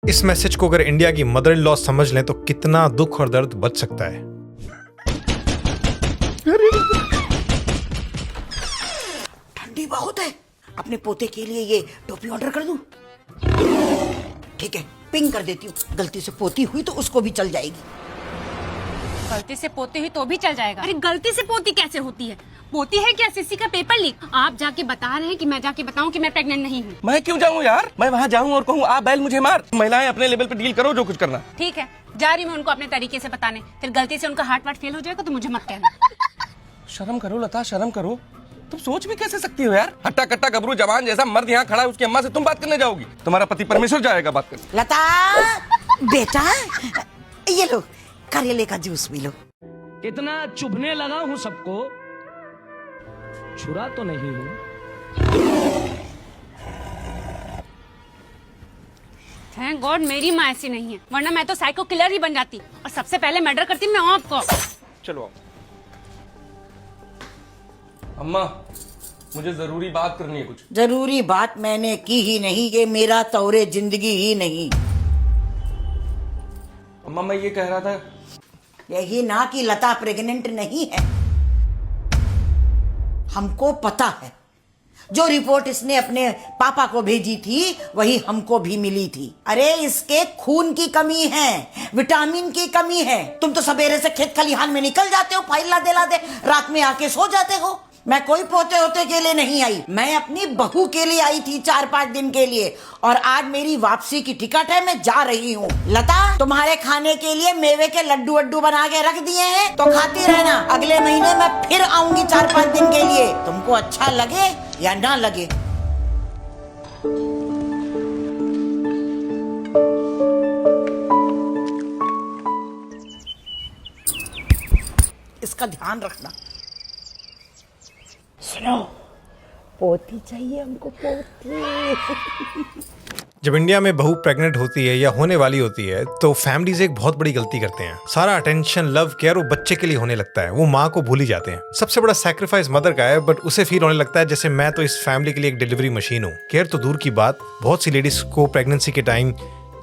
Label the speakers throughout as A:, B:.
A: इस मैसेज को अगर इंडिया की मदर इन लॉ समझ लें तो कितना दुख और दर्द बच सकता है।
B: ठंडी बहुत है, अपने पोते के लिए ये टोपी ऑर्डर कर दूं? ठीक है, पिंग कर देती हूँ। गलती से पोती हुई तो उसको भी चल जाएगी।
C: गलती से पोती हुई तो भी चल जाएगा? अरे गलती से पोती कैसे होती है? पोती है क्या सीसी का पेपर लीक? आप जाके बता रहे हैं कि मैं जाके बताऊं कि मैं प्रेग्नेंट नहीं हूँ?
D: मैं क्यों जाऊँ यार? मैं वहाँ जाऊँ और कहूँ आप बैल मुझे मार। महिलाएं अपने लेवल पे डील करो जो कुछ करना।
C: ठीक है, जा रही मैं उनको अपने तरीके से बताने। फिर गलती से उनका हार्ट वार्ट फेल हो जाएगा तो मुझे मत कहना।
D: शर्म करो लता, शर्म करो। तुम सोच भी कैसे सकती हो यार? हट्टा कट्टा गबरू जवान जैसा मर्द यहाँ खड़ा है, उसकी अम्मा से तुम बात करने जाओगी? तुम्हारा पति परमेश्वर जाएगा बात करने।
B: लता बेटा, ये लो करेले का जूस पी लो।
E: इतना चुभने लगा हूँ सबको, छुरा तो नहीं हूँ।
C: थैंक गॉड मेरी माँ ऐसी नहीं है, वरना मैं तो साइको किलर ही बन जाती और सबसे पहले मर्डर करती मैं आपको।
D: चलो अम्मा, मुझे जरूरी बात करनी है कुछ।
B: जरूरी बात मैंने की ही नहीं, ये मेरा तौरे जिंदगी ही नहीं।
D: अम्मा मैं ये कह रहा था,
B: यही ना कि लता प्रेग्नेंट नहीं है। हमको पता है, जो रिपोर्ट इसने अपने पापा को भेजी थी वही हमको भी मिली थी। अरे इसके खून की कमी है, विटामिन की कमी है। तुम तो सवेरे से खेत खलिहान में निकल जाते हो, फाइल ला दे रात में आके सो जाते हो। मैं कोई पोते होते के लिए नहीं आई, मैं अपनी बहू के लिए आई थी 4-5 दिन के लिए, और आज मेरी वापसी की टिकट है, मैं जा रही हूँ। लता, तुम्हारे खाने के लिए मेवे के लड्डू वड्डू बना के रख दिए हैं, तो खाती रहना। अगले महीने मैं फिर आऊंगी 4-5 दिन के लिए, तुमको अच्छा लगे या ना लगे। इसका ध्यान रखना। सुनो, पोती चाहिए हमको, पोती।
A: जब इंडिया में बहू प्रेग्नेंट होती है या होने वाली होती है तो फैमिलीज एक बहुत बड़ी गलती करते हैं। सारा अटेंशन, लव, केयर वो बच्चे के लिए होने लगता है, वो माँ को भूल ही जाते हैं। सबसे बड़ा सैक्रिफाइस मदर का है, बट उसे फील होने लगता है जैसे मैं तो इस फैमिली के लिए एक डिलीवरी मशीन हूँ। केयर तो दूर की बात, बहुत सी लेडीज को प्रेगनेंसी के टाइम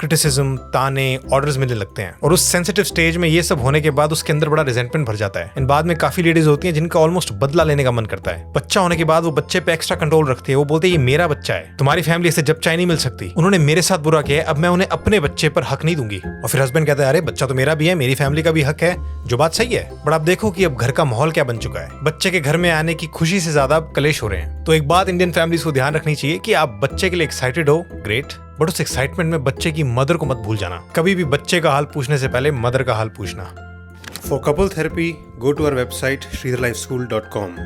A: क्रिटिसिज्म, ताने, ऑर्डर्स मिलने लगते हैं, और उस सेंसिटिव स्टेज में ये सब होने के बाद उसके अंदर बड़ा रिजेंटमेंट भर जाता है। इन बाद में काफी लेडीज होती हैं जिनका ऑलमोस्ट बदला लेने का मन करता है। बच्चा होने के बाद वो बच्चे पे एक्स्ट्रा कंट्रोल रखते हैं। वो बोलते हैं ये मेरा बच्चा है, तुम्हारी फैमिली इसे जब चाहे नहीं मिल सकती, उन्होंने मेरे साथ बुरा किया है, अब मैं उन्हें अपने बच्चे पर हक नहीं दूंगी। और फिर हस्बैंड कहता है अरे बच्चा तो मेरा भी है, मेरी फैमिली का भी हक है, जो बात सही है। बट आप देखो कि अब घर का माहौल क्या बन चुका है। बच्चे के घर में आने की खुशी से ज्यादा कलेश हो रहे हैं। तो एक बात इंडियन फैमिलीज को ध्यान रखनी चाहिए कि आप बच्चे के लिए एक्साइटेड हो, ग्रेट, बट उस एक्साइटमेंट में बच्चे की मदर को मत भूल जाना। कभी भी बच्चे का हाल पूछने से पहले मदर का हाल पूछना।
F: For couple therapy, go to our website sridharlifeschool.com.